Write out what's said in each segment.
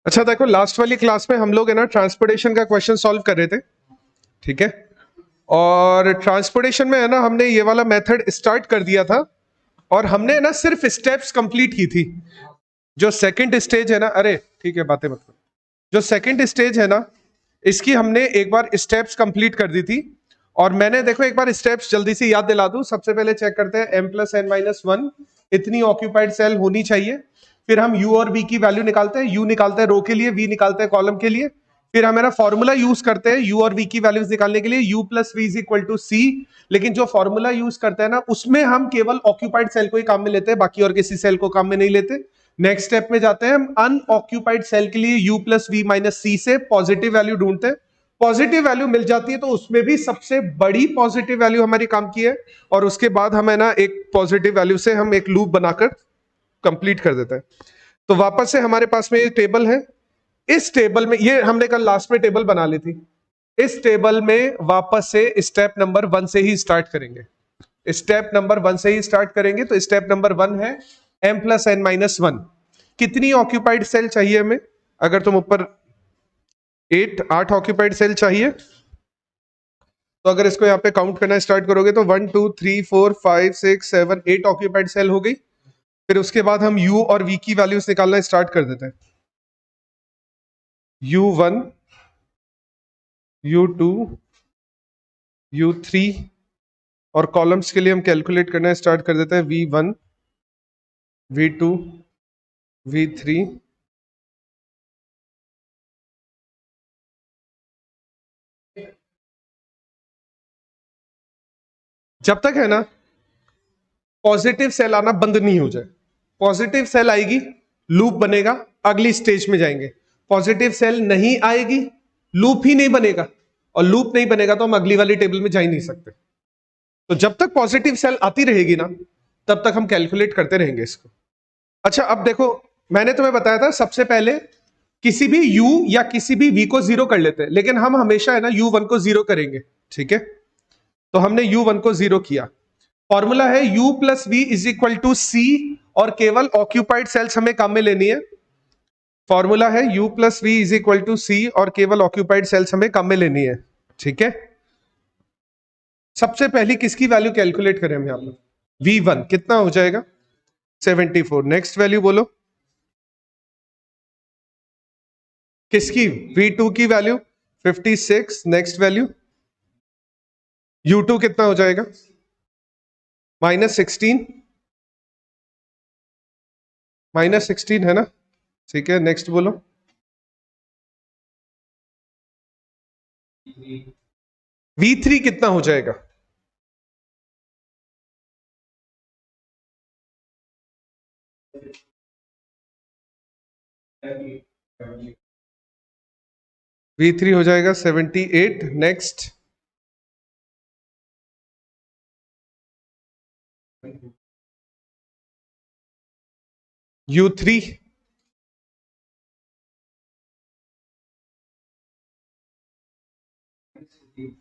अच्छा देखो, लास्ट वाली क्लास में हम लोग है ना ट्रांसपोर्टेशन का क्वेश्चन सॉल्व कर रहे थे, ठीक है। और ट्रांसपोर्टेशन में है ना हमने ये वाला मेथड स्टार्ट कर दिया था और हमने है ना सिर्फ स्टेप्स कंप्लीट की थी। जो सेकंड स्टेज है ना, अरे ठीक है बातें मत करो, जो सेकंड स्टेज है ना इसकी हमने एक बार स्टेप्स कंप्लीट कर दी थी। और मैंने देखो एक बार स्टेप्स जल्दी से याद दिला दूं। सबसे पहले चेक करते हैं m+n-1 इतनी ऑक्यूपाइड सेल होनी चाहिए। फिर हम u और v की वैल्यू निकालते हैं, u निकालते हैं रो के लिए, v निकालते हैं कॉलम के लिए। फिर हम ना फॉर्मूला यूज करते हैं u और v की वैल्यूज निकालने के लिए, u+v=c। लेकिन जो फॉर्मूला यूज करते हैं ना उसमें हम केवल ऑक्यूपाइड सेल को ही काम में लेते हैं, बाकी और किसी सेल को काम में नहीं लेते। नेक्स्ट स्टेप में जाते हैं, हम अनऑक्यूपाइड सेल के लिए u+v-c से पॉजिटिव वैल्यू ढूंढते हैं। पॉजिटिव वैल्यू मिल जाती है तो उसमें भी सबसे बड़ी पॉजिटिव वैल्यू हमारी काम की है। और उसके बाद हमें ना एक पॉजिटिव वैल्यू से हम एक लूप बनाकर कंप्लीट कर देते हैं। तो वापस से हमारे पास में ये टेबल है। इस टेबल में, ये हमने कल लास्ट में टेबल बना ली थी, इस टेबल में वापस से स्टेप नंबर 1 से ही स्टार्ट करेंगे। स्टेप नंबर 1 से ही स्टार्ट करेंगे। तो स्टेप नंबर 1 है m+n-1। कितनी ऑक्यूपाइड सेल चाहिए हमें? अगर तुम ऊपर 8 ऑक्यूपाइड सेल चाहिए तो अगर इसको यहाँ पे काउंट करना स्टार्ट करोगे तो 1 2 3 4 5 6 7 8 ऑक्यूपाइड सेल हो गई। फिर उसके बाद हम u और v की वैल्यूज निकालना स्टार्ट कर देते हैं। u1, u2, u3 और कॉलम्स के लिए हम कैलकुलेट करना स्टार्ट कर देते हैं v1, v2, v3। जब तक है ना पॉजिटिव सेल आना बंद नहीं हो जाए। पॉजिटिव सेल आएगी, लूप बनेगा, अगली स्टेज में जाएंगे। पॉजिटिव सेल नहीं आएगी, लूप ही नहीं बनेगा, और लूप नहीं बनेगा तो हम अगली वाली टेबल में जा ही नहीं सकते। तो जब तक पॉजिटिव सेल आती रहेगी ना तब तक हम कैलकुलेट करते रहेंगे इसको। अच्छा अब देखो, मैंने तुम्हें बताया था सबसे पहले किसी भी u या किसी भी v को जीरो कर लेते हैं, लेकिन हम हमेशा है ना u1 को जीरो करेंगे, ठीक है। तो हमने u1 को जीरो किया। फॉर्मूला है u+v=c और केवल ऑक्यूपाइड सेल्स हमें काम में लेनी है। फॉर्मूला है u+v=c और केवल ऑक्यूपाइड सेल्स हमें काम में लेनी है, ठीक है। सबसे पहली किसकी वैल्यू कैलकुलेट करें हम? यहां पर v1 कितना हो जाएगा? 74। नेक्स्ट वैल्यू बोलो किसकी? v2 की वैल्यू 56। नेक्स्ट वैल्यू u2 कितना हो जाएगा? -16। -16 है ना, ठीक है। नेक्स्ट बोलो v3 कितना हो जाएगा? v3 हो जाएगा 78। Next u3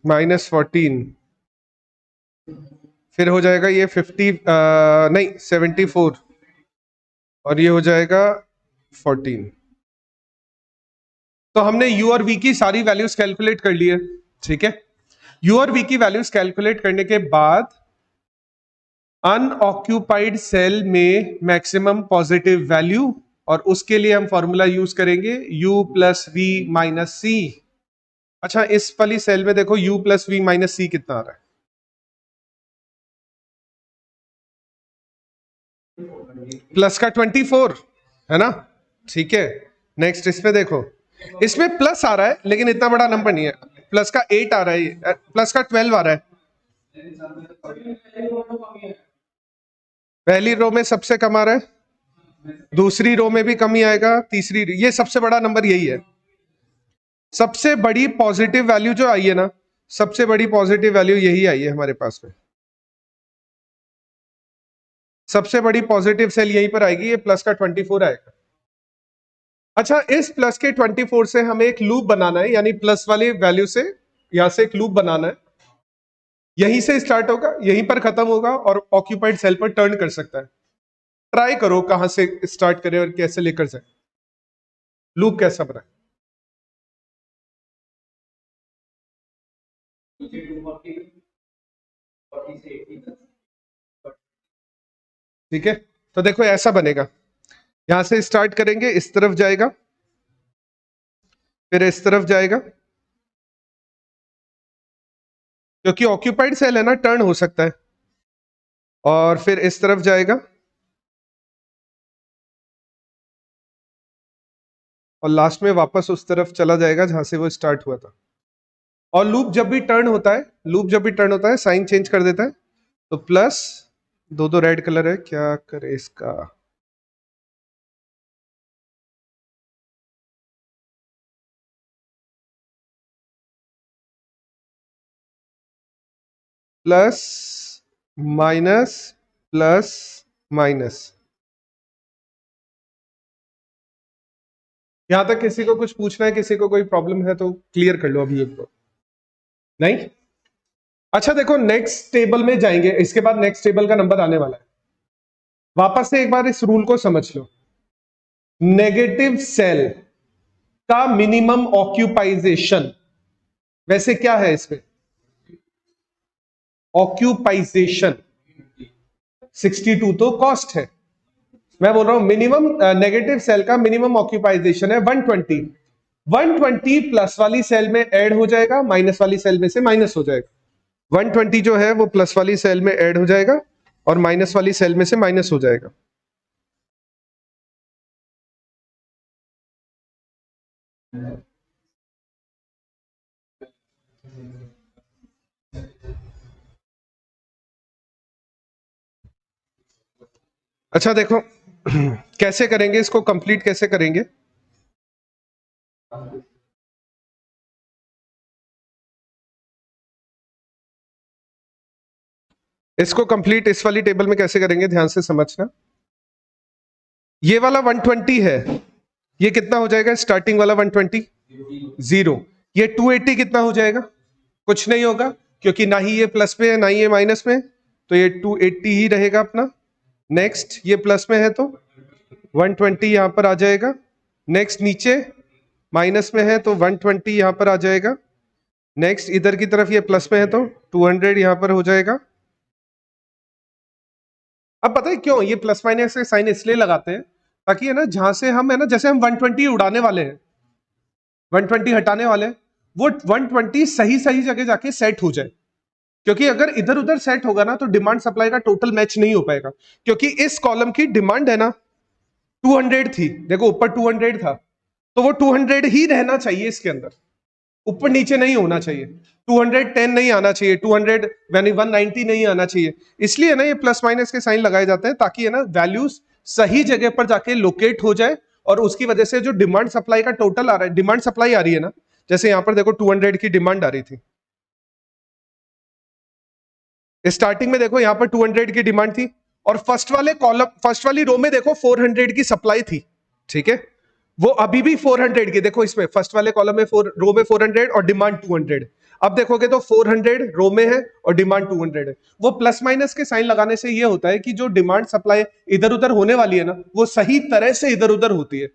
-14। फिर हो जाएगा ये 50 नहीं 74 और ये हो जाएगा 14। तो हमने u और v की सारी वैल्यूज कैलकुलेट कर ली है, ठीक है। u और v की वैल्यूज कैलकुलेट करने के बाद अनऑक्यूपाइड सेल में मैक्सिमम पॉजिटिव वैल्यू, और उसके लिए हम फॉर्मूला यूज करेंगे u+v-c। अच्छा इस वाली सेल में देखो u+v-c कितना आ रहा है? प्लस का 24 है ना, ठीक है। नेक्स्ट इसमें देखो, इसमें प्लस आ रहा है लेकिन इतना बड़ा नंबर नहीं है। प्लस का 8 आ रहा है, प्लस का 12 आ रहा है। पहली रो में सबसे कम आ रहा है, दूसरी रो में भी कम ही आएगा, तीसरी, ये सबसे बड़ा नंबर यही है। सबसे बड़ी पॉजिटिव वैल्यू जो आई है ना, सबसे बड़ी पॉजिटिव वैल्यू यही आई है हमारे पास में। सबसे बड़ी पॉजिटिव सेल यहीं पर आएगी, ये प्लस का 24 आएगा। अच्छा इस प्लस के 24 से हमें एक लूप बनाना है, यानी प्लस वाली वैल्यू से यहां से एक लूप बनाना है। यहीं से स्टार्ट होगा, यहीं पर खत्म होगा और ऑक्यूपाइड सेल पर टर्न कर सकता है। ट्राई करो कहां से स्टार्ट करें और कैसे लेकर जाए। लूप कैसा बना है? ठीक है, तो देखो ऐसा बनेगा, यहां से स्टार्ट करेंगे, इस तरफ जाएगा, फिर इस तरफ जाएगा, क्योंकि ऑक्यूपाइड सेल है ना, टर्न हो सकता है, और फिर इस तरफ जाएगा, और लास्ट में वापस उस तरफ चला जाएगा जहां से वो स्टार्ट हुआ था। और लूप जब भी टर्न होता है, लूप जब भी टर्न होता है, साइन चेंज कर देता है, तो प्लस, दो दो रेड कलर है, क्या करे इसका, प्लस माइनस प्लस माइनस। यहां तक किसी को कुछ पूछना है, किसी को कोई प्रॉब्लम है तो क्लियर कर लो अभी एक बार। नहीं? अच्छा देखो, नेक्स्ट टेबल में जाएंगे, इसके बाद नेक्स्ट टेबल का नंबर आने वाला है। वापस से एक बार इस रूल को समझ लो, नेगेटिव सेल का मिनिमम ऑक्यूपाइजेशन, वैसे क्या है इसमें, ऑक्यूपाइजेशन 62 तो कॉस्ट है, मैं बोल रहा हूं मिनिमम, नेगेटिव सेल का मिनिमम ऑक्यूपाइजेशन है 120। 120 प्लस वाली सेल में ऐड हो जाएगा, माइनस वाली सेल में से माइनस हो जाएगा। 120 जो है वो प्लस वाली सेल में ऐड हो जाएगा और माइनस वाली सेल में से माइनस हो जाएगा। अच्छा देखो कैसे करेंगे इसको, कंप्लीट कैसे करेंगे, इसको कंप्लीट इस वाली टेबल में कैसे करेंगे, ध्यान से समझना। ये वाला 120 है, ये कितना हो जाएगा, स्टार्टिंग वाला 120 0, ये 280 कितना हो जाएगा, कुछ नहीं होगा, क्योंकि ना ही ये प्लस में है ना ही ये माइनस में है, तो ये 280 ही रहेगा अपना। नेक्स्ट ये प्लस में है तो 120 यहां पर आ जाएगा, नेक्स्ट नीचे माइनस में है तो 120 यहां पर आ जाएगा, नेक्स्ट इधर की तरफ ये प्लस में है तो 200 यहां पर हो जाएगा। अब पता है क्यों ये प्लस माइनस के साइन इसलिए लगाते हैं, ताकि है ना, जहां से हम है ना, जैसे हम 120 उड़ाने वाले हैं, 120 हटाने वाले हैं, वो 120 सही सही जगह जाके सेट हो जाए, क्योंकि अगर इधर उधर सेट होगा ना तो डिमांड सप्लाई का टोटल मैच नहीं हो पाएगा, क्योंकि इस कॉलम की डिमांड है ना 200 थी, देखो ऊपर 200 था, तो वो 200 ही रहना चाहिए इसके अंदर, ऊपर नीचे नहीं होना चाहिए, 210 नहीं आना चाहिए, 200 यानी 190 नहीं आना चाहिए। इसलिए ना ये प्लस माइनस के साइन लगाए जाते हैं, ताकि है ना वैल्यूज सही जगह पर जाके लोकेट हो जाए, और उसकी वजह से जो डिमांड सप्लाई का टोटल आ रहा है, डिमांड सप्लाई आ रही है ना, जैसे यहां पर देखो 200 की डिमांड आ रही थी, स्टार्टिंग में देखो यहां पर 200 की डिमांड थी, और फर्स्ट वाले कॉलम, फर्स्ट वाली रो में देखो 400 की सप्लाई थी, ठीक है, वो अभी भी 400 की, देखो इसमें फर्स्ट वाले कॉलम में रो में 400 और डिमांड 200, अब देखोगे तो 400 रो में है और डिमांड 200 है। वो प्लस माइनस के साइन लगाने से ये होता है कि जो डिमांड सप्लाई इधर उधर होने वाली है ना, वो सही तरह से इधर उधर होती है,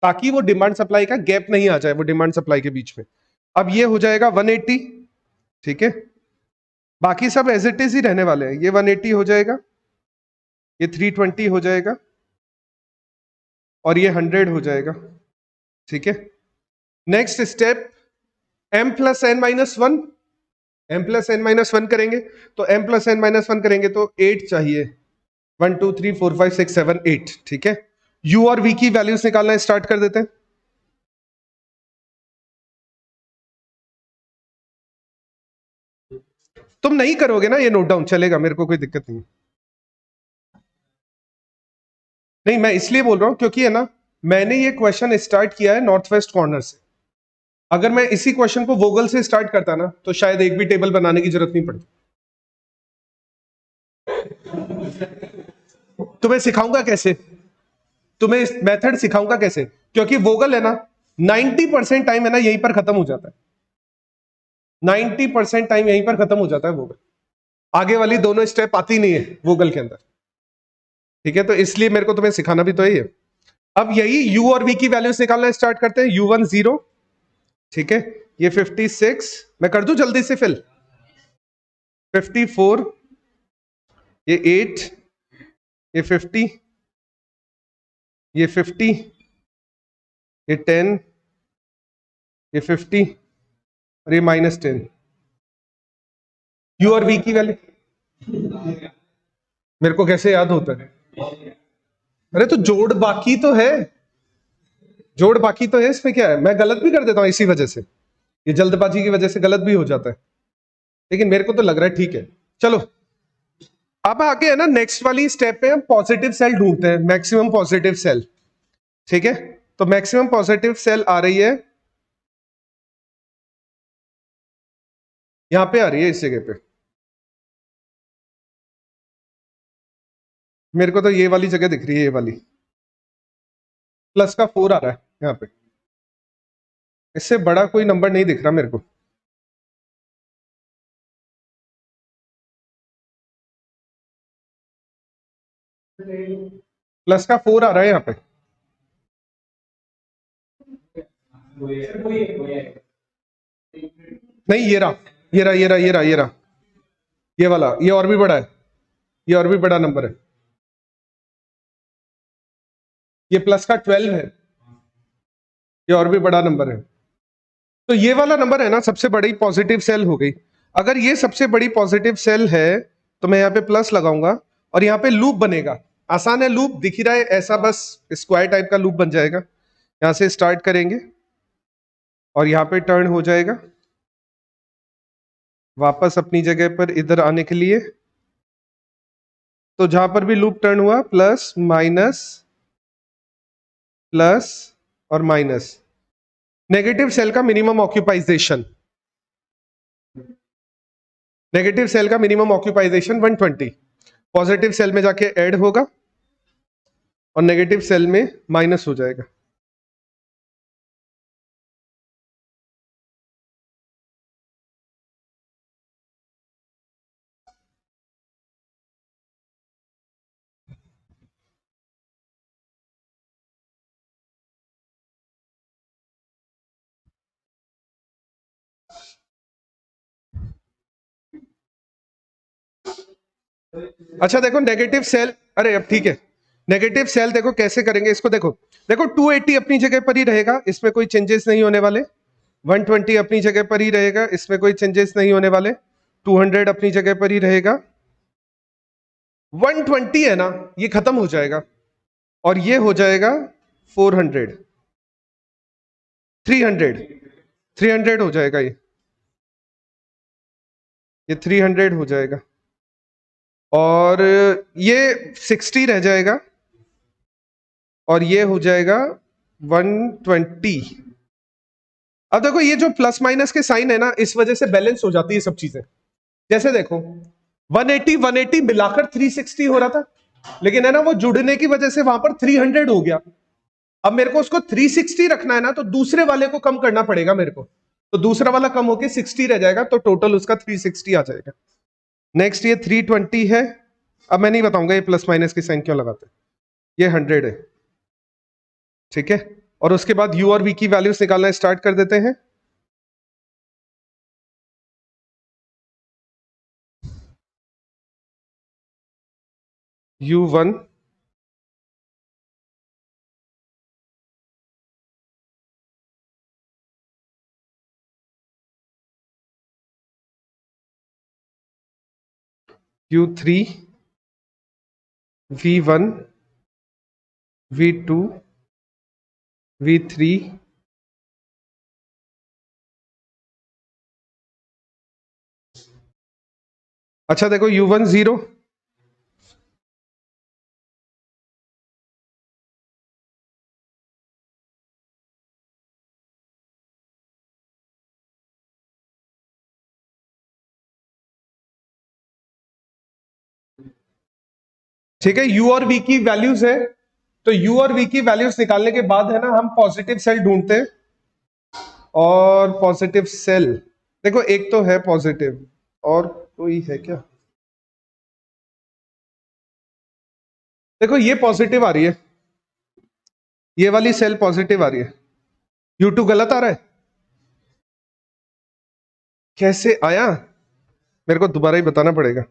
ताकि वो डिमांड सप्लाई का गैप नहीं आ जाए वो डिमांड सप्लाई के बीच में। अब ये हो जाएगा 180, ठीक है, बाकी सब एज इट इज ही रहने वाले हैं, ये 180 हो जाएगा, ये 320 हो जाएगा, और ये 100 हो जाएगा, ठीक है। Next step m plus n minus one, m plus n minus one करेंगे, तो m plus n minus one करेंगे तो 8 चाहिए, 1 2 3 4 5 6 7 8, ठीक है। u और v की वैल्यूज निकालना स्टार्ट कर देते हैं। तुम नहीं करोगे ना ये नोट डाउन, चलेगा, मेरे को कोई दिक्कत नहीं। नहीं, मैं इसलिए बोल रहा हूं क्योंकि है ना, मैंने ये क्वेश्चन स्टार्ट किया है नॉर्थ वेस्ट कॉर्नर से, अगर मैं इसी क्वेश्चन को वोगल से स्टार्ट करता ना, तो शायद एक भी टेबल बनाने की जरूरत नहीं पड़ती। तुम्हें सिखाऊंगा कैसे, तुम्हें मेथड सिखाऊंगा कैसे, क्योंकि वोगल है ना 90% टाइम है ना यहीं पर खत्म हो जाता है, 90% टाइम यहीं पर खत्म हो जाता है वोगल, आगे वाली दोनों स्टेप आती नहीं है वोगल के अंदर, ठीक है, तो इसलिए मेरे को तुम्हें सिखाना भी तो है। अब यही u और v की वैल्यूज निकालना स्टार्ट करते हैं। u1 0, ठीक है, ये 56, मैं कर दूं जल्दी से फिल, 54, ये 8, ये 50, ये 50, ये 10, ये 50 और ये -10। u और v की वैल्यू मेरे को कैसे याद होता है? अरे तो जोड़ बाकी तो है, जोड़ बाकी तो है, इसमें क्या है? मैं गलत भी कर देता हूं इसी वजह से, ये जल्दबाजी की वजह से गलत भी हो जाता है, लेकिन मेरे को तो लग रहा है ठीक है। चलो अब आगे है ना, नेक्स्ट वाली स्टेप पे हम पॉजिटिव सेल ढूंढते हैं, मैक्सिमम पॉजिटिव सेल। ठीक है, तो मैक्सिमम पॉजिटिव सेल आ रही है, यहां पे आ रही है, इस जगह पे। मेरे को तो ये वाली जगह दिख रही है, ये वाली, प्लस का 4 आ रहा है यहाँ पे, इससे बड़ा कोई नंबर नहीं दिख रहा मेरे को। प्लस का 4 आ रहा है यहाँ पे। नहीं, ये रहा, ये रहा, ये रहा, ये रहा, ये रहा, ये वाला, ये और भी बड़ा है, ये और भी बड़ा नंबर है, ये प्लस का 12 है, ये और भी बड़ा नंबर है। तो ये वाला नंबर है ना सबसे बड़ी पॉजिटिव सेल हो गई। अगर ये सबसे बड़ी पॉजिटिव सेल है तो मैं यहाँ पे प्लस लगाऊंगा और यहाँ पे लूप बनेगा। आसान है, लूप दिख ही रहा है ऐसा, बस स्क्वायर टाइप का लूप बन जाएगा। यहां से स्टार्ट करेंगे और यहाँ पे टर्न हो जाएगा वापस अपनी जगह पर इधर आने के लिए। तो जहां पर भी लूप टर्न हुआ, प्लस माइनस प्लस और माइनस। नेगेटिव सेल का मिनिमम ऑक्यूपाइजेशन, नेगेटिव सेल का मिनिमम ऑक्यूपाइजेशन 120। पॉजिटिव सेल में जाके ऐड होगा और नेगेटिव सेल में माइनस हो जाएगा। अच्छा देखो नेगेटिव सेल, अरे अब ठीक है, नेगेटिव सेल देखो कैसे करेंगे इसको। देखो देखो 280 अपनी जगह पर ही रहेगा, इसमें कोई चेंजेस नहीं होने वाले। 120 अपनी जगह पर ही रहेगा, इसमें कोई चेंजेस नहीं होने वाले। 200 अपनी जगह पर ही रहेगा। 120 है ना, ये खत्म हो जाएगा और ये हो जाएगा 400, 300, 300 हो जाएगा, ये 300 हो जाएगा और ये 60 रह जाएगा और ये हो जाएगा 120। अब देखो ये जो प्लस माइनस के साइन है ना, इस वजह से बैलेंस हो जाती है सब चीजें। जैसे देखो 180 180 मिलाकर 360 हो रहा था, लेकिन है ना वो जुड़ने की वजह से वहां पर 300 हो गया। अब मेरे को उसको 360 रखना है ना, तो दूसरे वाले को कम करना पड़ेगा मेरे को, तो दूसरा वाला कम होके 60 रह जाएगा, तो टोटल उसका 360 आ जाएगा। नेक्स्ट ये 320 है। अब मैं नहीं बताऊंगा ये प्लस माइनस के साइन क्यों लगाते हैं, ये 100 है, ठीक है। और उसके बाद u और v की वैल्यूज निकालना स्टार्ट कर देते हैं। u1 u3 v1 v2 v3 अच्छा देखो u1 0, ठीक है। u और v की वैल्यूज है, तो u और v की वैल्यूज निकालने के बाद है ना हम पॉजिटिव सेल ढूंढते हैं। और पॉजिटिव सेल देखो एक तो है पॉजिटिव, और कोई है क्या? देखो ये पॉजिटिव आ रही है, ये वाली सेल पॉजिटिव आ रही है, U2 गलत आ रहा है। कैसे आया, मेरे को दोबारा ही बताना पड़ेगा।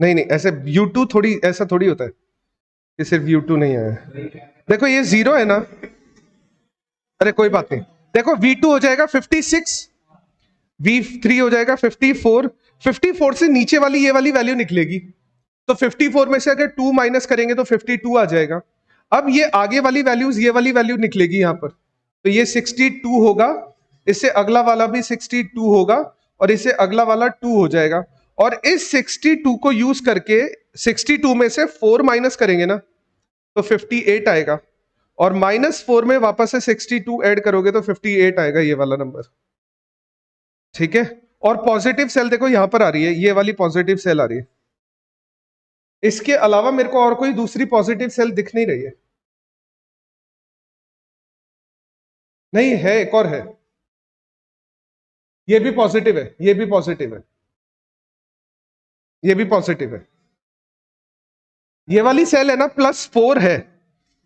नहीं नहीं, ऐसे U2 थोड़ी, ऐसा थोड़ी होता है कि सिर्फ U2 नहीं आया। देखो ये 0 है ना, अरे कोई बात नहीं। देखो V2 हो जाएगा 56, V3 हो जाएगा 54, 54 से नीचे वाली ये वाली वैल्यू निकलेगी, तो 54 में से अगर 2 माइनस करेंगे तो 52 आ जाएगा। अब ये आगे वाली वैल्यूज, ये वाली वैल्यू निकलेगी यहां पर, तो ये 62 होगा, इससे अगला वाला भी 62 होगा, और इससे अगला वाला 2 हो जाएगा। और इस 62 को यूज करके 62 में से 4 माइनस करेंगे ना तो 58 आएगा, और -4 में वापस से 62 ऐड करोगे तो 58 आएगा, ये वाला नंबर। ठीक है, और पॉजिटिव सेल देखो यहां पर आ रही है, ये वाली पॉजिटिव सेल आ रही है। इसके अलावा मेरे को और कोई दूसरी पॉजिटिव सेल दिख नहीं रही है। नहीं है, एक और है, ये भी पॉजिटिव है, ये भी पॉजिटिव है, ये भी पॉजिटिव है। ये वाली सेल है ना +4 है,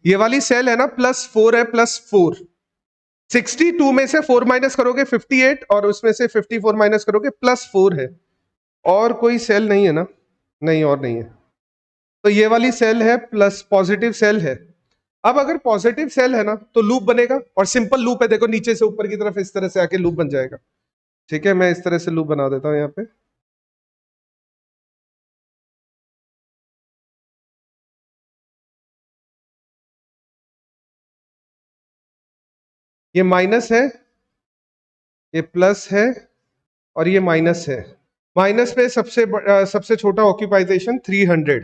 ये वाली सेल है ना +4 है, +4। 62 में से 4 माइनस करोगे 58, और उसमें से 54 माइनस करोगे +4 है। और कोई सेल नहीं है ना, नहीं और नहीं है, तो ये वाली सेल है प्लस, पॉजिटिव सेल है। अब अगर पॉजिटिव सेल है ना तो लूप बनेगा, और सिंपल लूप है, देखो नीचे से ऊपर की तरफ इस तरह से आके लूप बन जाएगा। ठीक है, मैं इस तरह से लूप बना देता हूं यहाँ पे। ये माइनस है, ये प्लस है, और ये माइनस है। माइनस पे सबसे छोटा ऑक्यूपाइजेशन 300,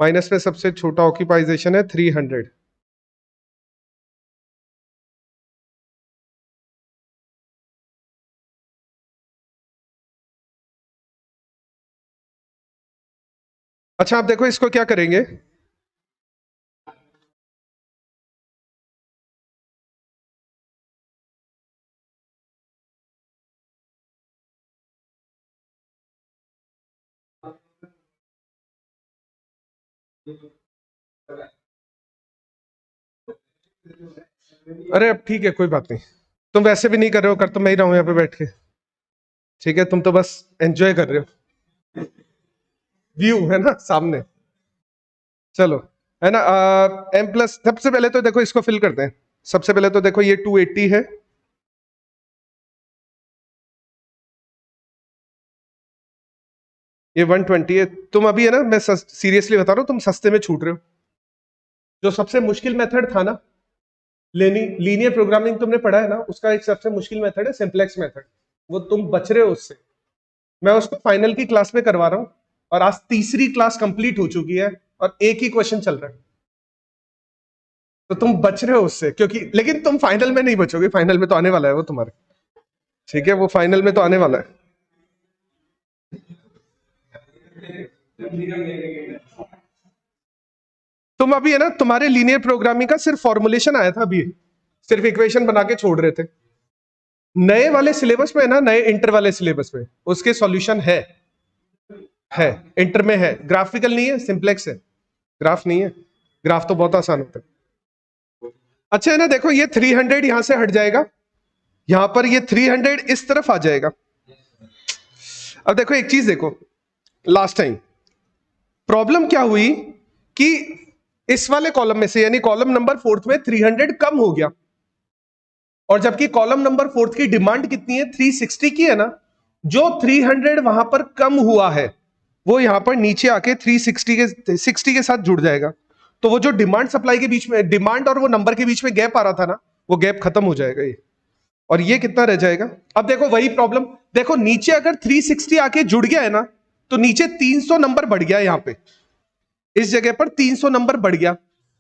माइनस पे सबसे छोटा ऑक्यूपाइजेशन है 300। अच्छा आप देखो इसको क्या करेंगे, अरे अब ठीक है कोई बात नहीं, तुम वैसे भी नहीं कर रहे हो, कर तो मैं ही रहा हूं यहाँ पे बैठ के। ठीक है, तुम तो बस एंजॉय कर रहे हो, व्यू है ना सामने। चलो, है ना, M+, सबसे पहले तो देखो इसको फिल करते हैं। सबसे पहले तो देखो ये 280 है, ये 120 है। तुम अभी है ना, मैं सीरियसली बता रहा हूं, तुम सस्ते में छूट रहे हो। जो सबसे मुश्किल मेथड था ना, लीनियर प्रोग्रामिंग तुमने पढ़ा है ना, उसका एक सबसे मुश्किल मेथड है सिंपलेक्स मेथड, वो तुम बच रहे हो उससे। मैं उसको फाइनल की क्लास में करवा रहा हूं, और आज तीसरी क्लास कंप्लीट हो चुकी है, और एक ही क्वेश्चन चल रहा है, तो तुम बच रहे हो उससे, क्योंकि लेकिन तुम फाइनल में नहीं बचोगे, फाइनल में तो आने वाला है वो तुम्हारे। ठीक है, वो फाइनल में तो आने वाला है। तुम अभी है ना, तुम्हारे लीनियर प्रोग्रामिंग का सिर्फ फॉर्मुलेशन आया था अभी, सिर्फ इक्वेशन बना के छोड़ रहे थे। नए वाले सिलेबस में है ना, नए इंटर वाले सिलेबस में उसके सॉल्यूशन है, इंटर में है, ग्राफिकल नहीं है, सिंप्लेक्स है, ग्राफ नहीं है। ग्राफ तो बहुत आसान होता है। अच्छा है ना, देखो ये 300 यहां से हट जाएगा, यहां पर ये 300 इस तरफ आ जाएगा। अब देखो एक चीज देखो, लास्ट टाइम प्रॉब्लम क्या हुई कि इस वाले कॉलम में से, यानी कॉलम नंबर 4 में 300 कम हो गया, और जबकि कॉलम नंबर 4 की डिमांड कितनी है, 360 की है ना, जो 300 वहां पर कम हुआ है वो यहां पर नीचे आके 360 के साथ जुड़ जाएगा। तो वो जो डिमांड सप्लाई के बीच में, डिमांड और वो नंबर के बीच में गैप आ रहा था ना, वो गैप खत्म हो जाएगा ये, और ये कितना रह जाएगा। अब देखो वही प्रॉब्लम, देखो नीचे अगर 360 आके जुड़ गया है ना, तो नीचे 300 नंबर बढ़ गया, यहां पे इस जगह पर 300 नंबर बढ़ गया।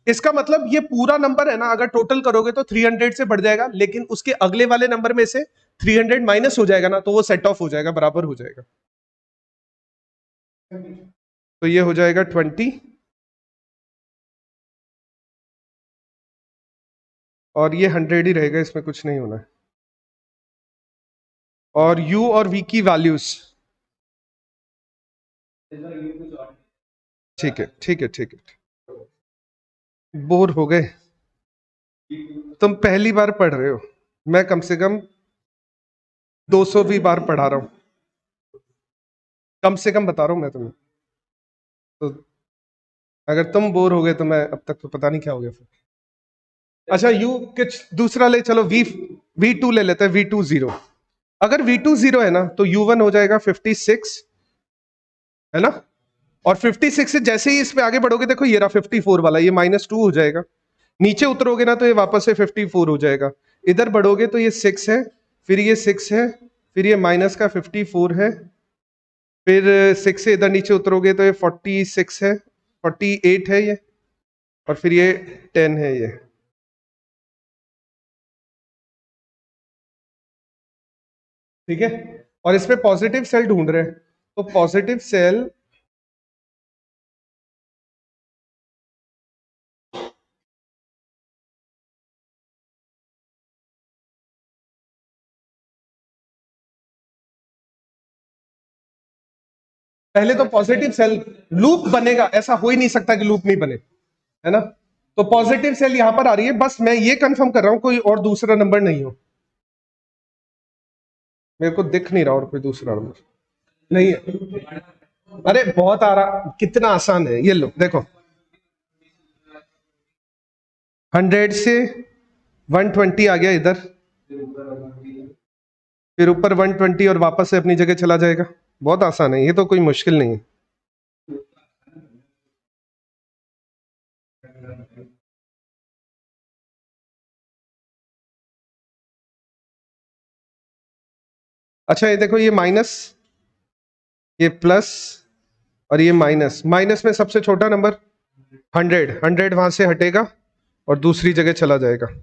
इसका मतलब ये पूरा नंबर है ना, अगर टोटल करोगे तो 300 से बढ़ जाएगा, लेकिन उसके अगले वाले नंबर में से 300 माइनस हो जाएगा ना, तो वो सेट ऑफ हो जाएगा, बराबर हो जाएगा। तो ये हो जाएगा 20, और ये 100 ही रहेगा, इसमें कुछ नहीं होना है। और u और v की वैल्यूज, ठीक है ठीक है ठीक है। बोर हो गए? तुम पहली बार पढ़ रहे हो, मैं कम से कम 200वीं बार पढ़ा रहा हूं, कम से कम बता रहा हूं मैं तुम्हें। तो अगर तुम बोर हो गए तो मैं अब तक तो पता नहीं क्या हो गया फिर। अच्छा यू कुछ दूसरा ले चलो, V2 ले लेते हैं, V2 0। अगर V2 0 है ना तो U1 हो जाएगा 56, है ना? और 56 से जैसे ही इस पे आगे बढ़ोगे, देखो ये रहा 54 वाला, ये -2 हो जाएगा। नीचे उतरोगे ना तो ये वापस से 54 हो जाएगा। इधर बढ़ोगे तो ये 6 है, फिर ये 6 है, फिर ये माइनस का 54 है, फिर 6 से इधर नीचे उतरोगे तो ये 46 है, 48 है ये, और फिर ये 10 है ये। ठीक है, और इसमें पॉजिटिव सेल ढूंढ रहे हैं, तो पॉजिटिव सेल पहले तो पॉजिटिव सेल, लूप बनेगा, ऐसा हो ही नहीं सकता कि लूप नहीं बने, है ना? तो पॉजिटिव सेल यहां पर आ रही है, बस मैं ये कंफर्म कर रहा हूं कोई और दूसरा नंबर नहीं हो। मेरे को दिख नहीं रहा और कोई दूसरा नंबर नहीं है। अरे बहुत आ रहा, कितना आसान है ये, लो देखो, 100 से 120 आ गया इधर, फिर ऊपर 120 और वापस से अपनी जगह चला जाएगा। बहुत आसान है ये, तो कोई मुश्किल नहीं है। अच्छा ये देखो, ये माइनस, ये प्लस, और ये माइनस। माइनस में सबसे छोटा नंबर 100, 100 वहां से हटेगा और दूसरी जगह चला जाएगा।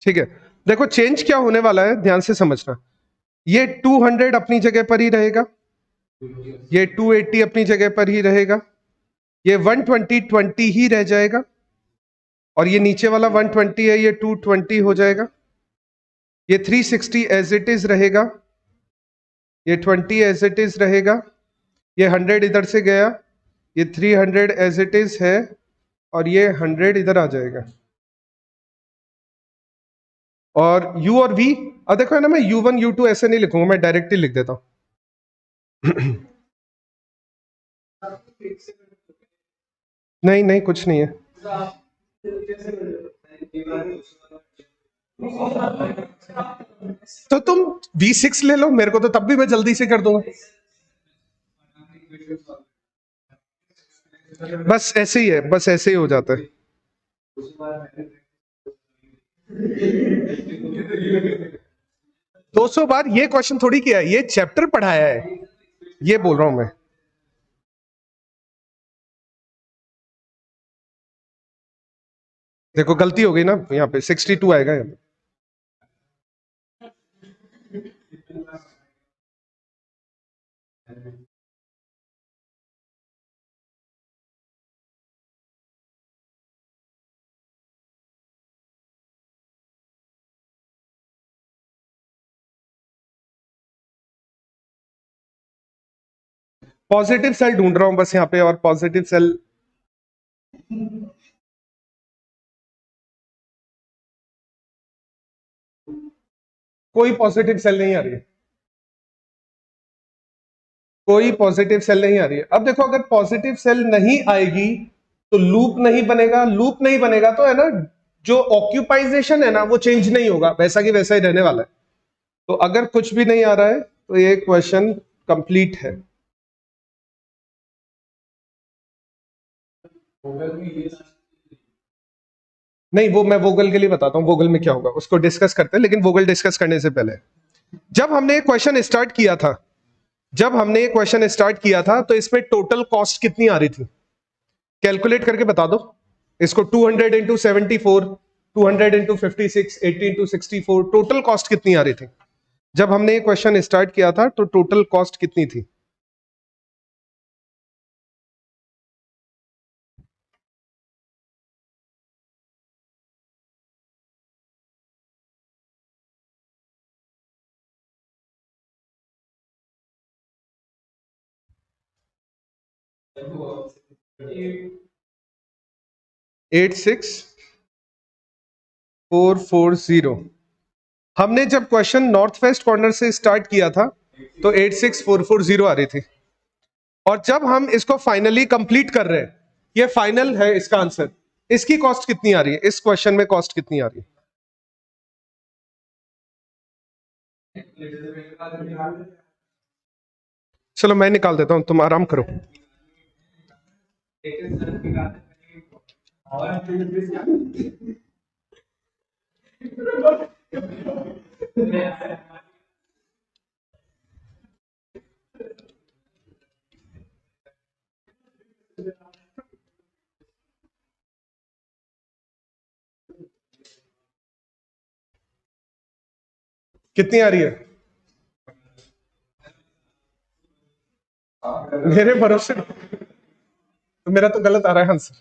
ठीक है, देखो चेंज क्या होने वाला है, ध्यान से समझना। ये 200 अपनी जगह पर ही रहेगा, ये 280 अपनी जगह पर ही रहेगा, ये 120 20 ही रह जाएगा, और ये नीचे वाला 120 है, ये 220 हो जाएगा। ये 360 एज इट इज रहेगा, ये 20 एज इट इज रहेगा, ये 100 इधर से गया, ये 300 एज इट इज है, और ये 100 इधर आ जाएगा। और u और v, अब देखो है ना, मैं u1 u2 ऐसे नहीं लिखूंगा, मैं डायरेक्टली लिख देता हूं। नहीं नहीं, कुछ नहीं है। तो तुम V6 ले लो, मेरे को तो तब भी मैं जल्दी से कर दूंगा। बस ऐसे ही है, बस ऐसे ही हो जाता है। 200 बार ये क्वेश्चन थोड़ी किया है, ये चैप्टर पढ़ाया है, ये बोल रहा हूं मैं। देखो गलती हो गई ना, यहाँ पे 62 आएगा यहाँ पे। पॉजिटिव सेल ढूंढ रहा हूं बस यहाँ पे, और पॉजिटिव सेल कोई पॉजिटिव सेल नहीं आ रही है, कोई पॉजिटिव सेल नहीं आ रही है। अब देखो, अगर पॉजिटिव सेल नहीं आएगी तो लूप नहीं बनेगा, लूप नहीं बनेगा तो है ना, जो ऑक्यूपाइजेशन है ना वो चेंज नहीं होगा, वैसा की वैसा ही रहने वाला है। तो अगर कुछ भी नहीं आ रहा है तो ये क्वेश्चन कंप्लीट है। नहीं, वो मैं वोगल के लिए बताता हूँ, वोगल में क्या होगा उसको डिस्कस करते हैं, लेकिन वोगल डिस्कस करने से पहले, जब हमने क्वेश्चन स्टार्ट किया था जब हमने ये क्वेश्चन स्टार्ट किया था तो इसमें टोटल कॉस्ट कितनी आ रही थी? कैलकुलेट करके बता दो इसको। 200 into 74, 200 into 56, 80 into 64, total cost कितनी आ रही थी? जब हमने ये क्वेश्चन स्टार्ट किया था तो टोटल कॉस्ट कितनी थी? Eight six 440। हमने जब क्वेश्चन नॉर्थ वेस्ट कॉर्नर से स्टार्ट किया था तो 86440 आ रही थी, और जब हम इसको फाइनली कंप्लीट कर रहे हैं, ये फाइनल है इसका आंसर, इसकी कॉस्ट कितनी आ रही है? इस क्वेश्चन में कॉस्ट कितनी आ रही है? चलो मैं निकाल देता हूं, तुम आराम करो। कितनी आ रही है? मेरे भरोसे तो मेरा तो गलत आ रहा है आंसर।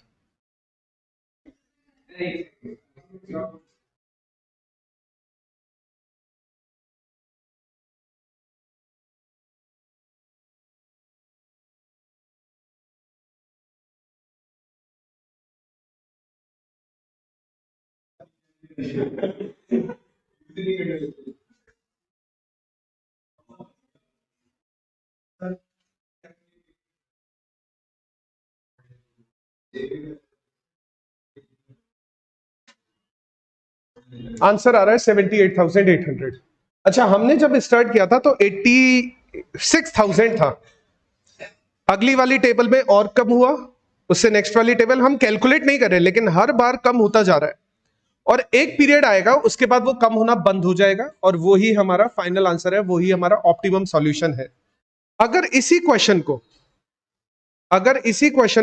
आंसर आ रहा है 78,800। अच्छा, हमने जब स्टार्ट किया था तो 86,000 था। अगली वाली टेबल में और कम हुआ, उससे नेक्स्ट वाली टेबल हम कैलकुलेट नहीं कर रहे, लेकिन हर बार कम होता जा रहा है, और एक पीरियड आएगा उसके बाद वो कम होना बंद हो जाएगा, और वो ही हमारा फाइनल आंसर है, वो ही हमारा ऑप्टिमम सॉल्यूशन है। अगर इसी क्वेश्चन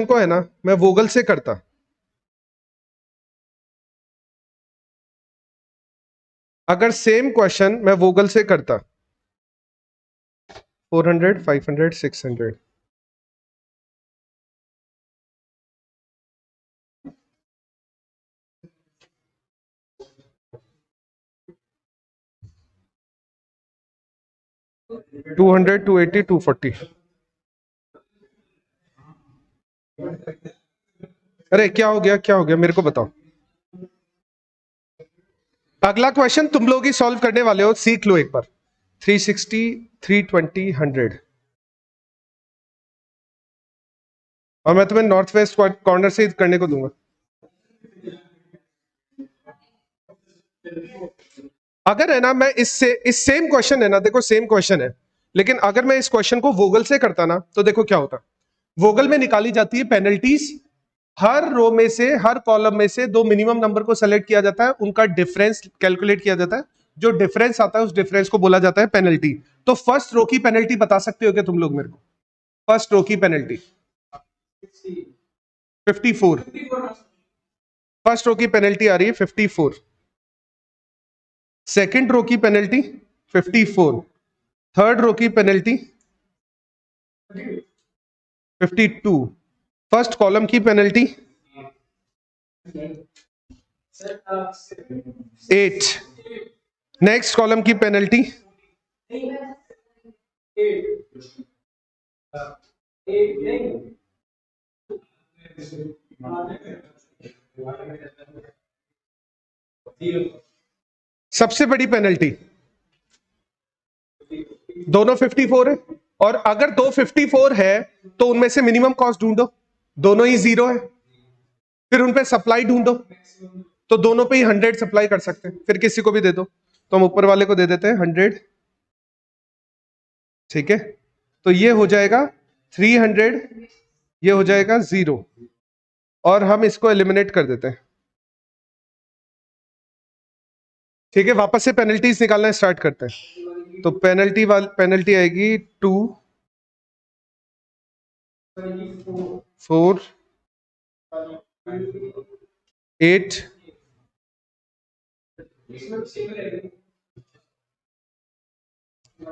को है ना मैं वोगल से करता, अगर सेम क्वेश्चन मैं वोगल से करता, 400, 500, 600, 200, 280, 240। अरे क्या हो गया, क्या हो गया, मेरे को बताओ। अगला क्वेश्चन तुम लोग ही सॉल्व करने वाले हो, सीख लो एक बार। 360, 320, 100, और मैं तुम्हें नॉर्थ वेस्ट कॉर्नर से करने को दूंगा। अगर है ना मैं इससे, इस सेम क्वेश्चन है ना, देखो सेम क्वेश्चन है, लेकिन अगर मैं इस क्वेश्चन को वोगल से करता ना तो देखो क्या होता। वोगल में निकाली जाती है पेनल्टीज, हर रो में से, हर कॉलम में से दो मिनिमम नंबर को सेलेक्ट किया जाता है, उनका डिफरेंस कैलकुलेट किया जाता है, जो डिफरेंस आता है उस डिफरेंस को बोला जाता है पेनल्टी। तो फर्स्ट रो की पेनल्टी बता सकते हो क्या तुम लोग मेरे को? फर्स्ट रो की पेनल्टी 54। फर्स्ट रो की पेनल्टी आ रही है 54। सेकंड रो की पेनल्टी 54। थर्ड रो की पेनल्टी 52। फर्स्ट कॉलम की पेनल्टी 8। नेक्स्ट कॉलम की पेनल्टी 0। सबसे बड़ी पेनल्टी, दोनों 54 है, और अगर दो 54 है तो उनमें से मिनिमम कॉस्ट ढूंढो, दोनों ही 0 है, फिर उन पे सप्लाई ढूंढो, तो दोनों पे ही 100 सप्लाई कर सकते हैं, फिर किसी को भी दे दो, तो हम ऊपर वाले को दे देते हैं 100। ठीक है, तो ये हो जाएगा 300, ये हो जाएगा 0, और हम इसको एलिमिनेट कर देते हैं। ठीक है, वापस से पेनल्टीज निकालना स्टार्ट करते हैं। तो पेनल्टी आएगी 2, 4 8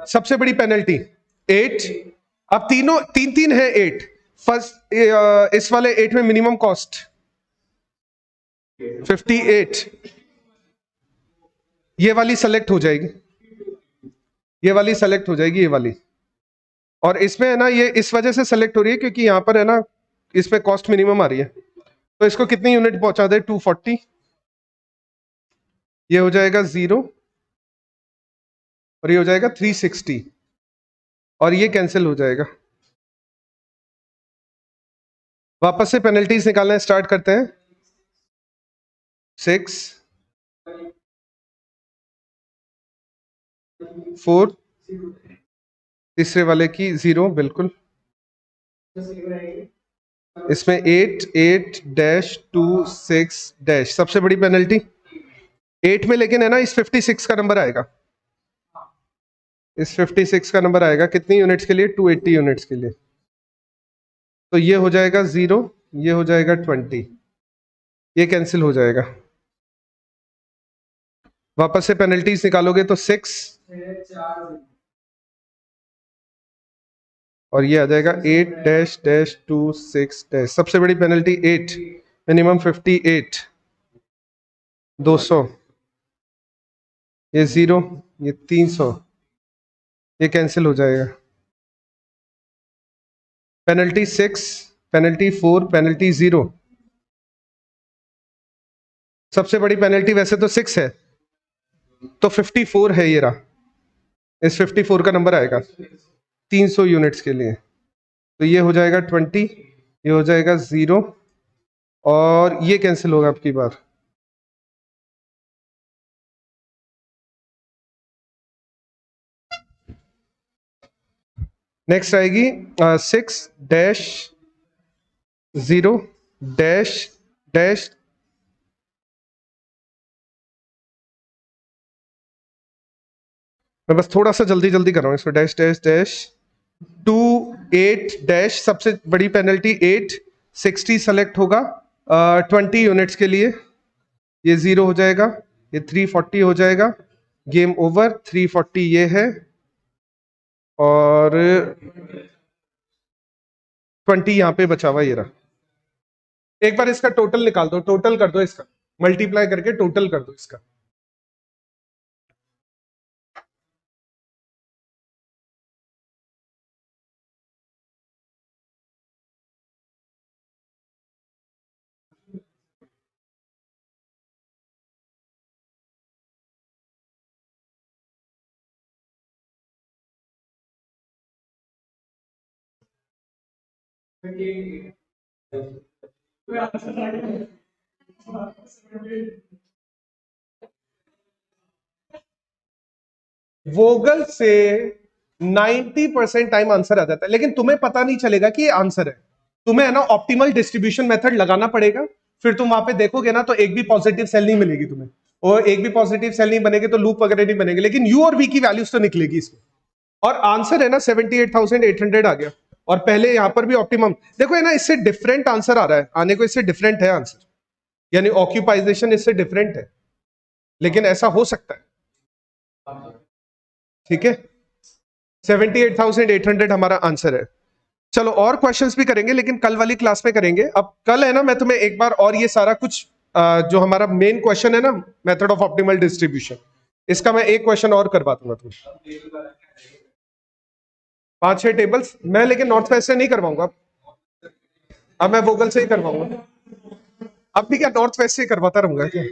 सबसे बड़ी पेनल्टी 8। अब तीनों तीन तीन है 8। फर्स्ट इस वाले 8 में मिनिमम कॉस्ट 58। ये वाली सेलेक्ट हो जाएगी, ये वाली सेलेक्ट हो जाएगी, ये वाली। और इसमें है ना, ये इस वजह से सेलेक्ट हो रही है क्योंकि यहां पर है ना, इसमें कॉस्ट मिनिमम आ रही है। तो इसको कितनी यूनिट पहुंचा दे, 240। ये हो जाएगा 0 और ये हो जाएगा 360 और ये कैंसिल हो जाएगा। वापस से पेनल्टीज निकालना स्टार्ट करते हैं। 6 4 तीसरे वाले की 0 बिल्कुल। इसमें 8 8 डैश 2 6 डैश सबसे बड़ी पेनल्टी 8 में, लेकिन है ना इस 56 का नंबर आएगा, इस 56 का नंबर आएगा कितनी यूनिट्स के लिए, 280 यूनिट्स के लिए। तो ये हो जाएगा 0, ये हो जाएगा 20, ये कैंसिल हो जाएगा। वापस से पेनल्टीज निकालोगे तो 6 और ये आ जाएगा 8 डैश डैश 2 6 डैश सबसे बड़ी पेनल्टी 8, मिनिमम 58 200, ये 0, ये 300, ये कैंसिल हो जाएगा। Penalty 6, penalty 4, penalty 0। सबसे बड़ी पेनल्टी वैसे तो 6 है, तो 54 है ये रहा, इस 54 का नंबर आएगा 300 यूनिट्स के लिए। तो ये हो जाएगा 20, ये हो जाएगा 0 और ये कैंसिल होगा आपकी बार। नेक्स्ट आएगी 6 डैश 0 डैश डैश, मैं बस थोड़ा सा जल्दी जल्दी कर रहा हूँ इसको, डैश डैश डैश 2 8 डैश सबसे बड़ी पेनल्टी 8, 60 सेलेक्ट होगा 20 यूनिट्स के लिए, ये 0 हो जाएगा, ये 340 हो जाएगा, गेम ओवर। 340 ये है और 20 यहां पे बचा हुआ ये रहा। एक बार इसका टोटल निकाल दो, टोटल कर दो इसका, मल्टीप्लाई करके टोटल कर दो इसका। वोगल से 90% टाइम आंसर आ जाता है, लेकिन तुम्हें पता नहीं चलेगा कि ये आंसर है। तुम्हें है ना ऑप्टिमल डिस्ट्रीब्यूशन मेथड लगाना पड़ेगा, फिर तुम वहां पे देखोगे ना तो एक भी पॉजिटिव सेल नहीं मिलेगी तुम्हें, और एक भी पॉजिटिव सेल नहीं बनेगी तो लूप वगैरह नहीं बनेंगे, लेकिन यू और वी की वैल्यूज तो निकलेगी इसमें। और आंसर है ना 78,800 आ गया। और पहले यहां पर भी ऑप्टिमम देखो है ना, इससे डिफरेंट आंसर आ रहा है, आने को इससे डिफरेंट है आंसर, यानी ऑक्यूपाइजेशन इससे डिफरेंट है, लेकिन ऐसा हो सकता है। ठीक है, 78,800 हमारा आंसर है। चलो और क्वेश्चंस भी करेंगे, लेकिन कल वाली क्लास में करेंगे। अब कल है ना, मैं तुम्हें एक बार और ये सारा कुछ जो हमारा मेन क्वेश्चन है ना, मेथड ऑफ ऑप्टिमल डिस्ट्रीब्यूशन, इसका मैं एक क्वेश्चन और करवा दूंगा तुम्हें। 5-6 टेबल्स मैं लेकिन नॉर्थ वेस्ट से नहीं करवाऊंगा, अब मैं वोगल से ही करवाऊंगा। अब भी क्या नॉर्थ वेस्ट से करवाता रहूंगा क्या?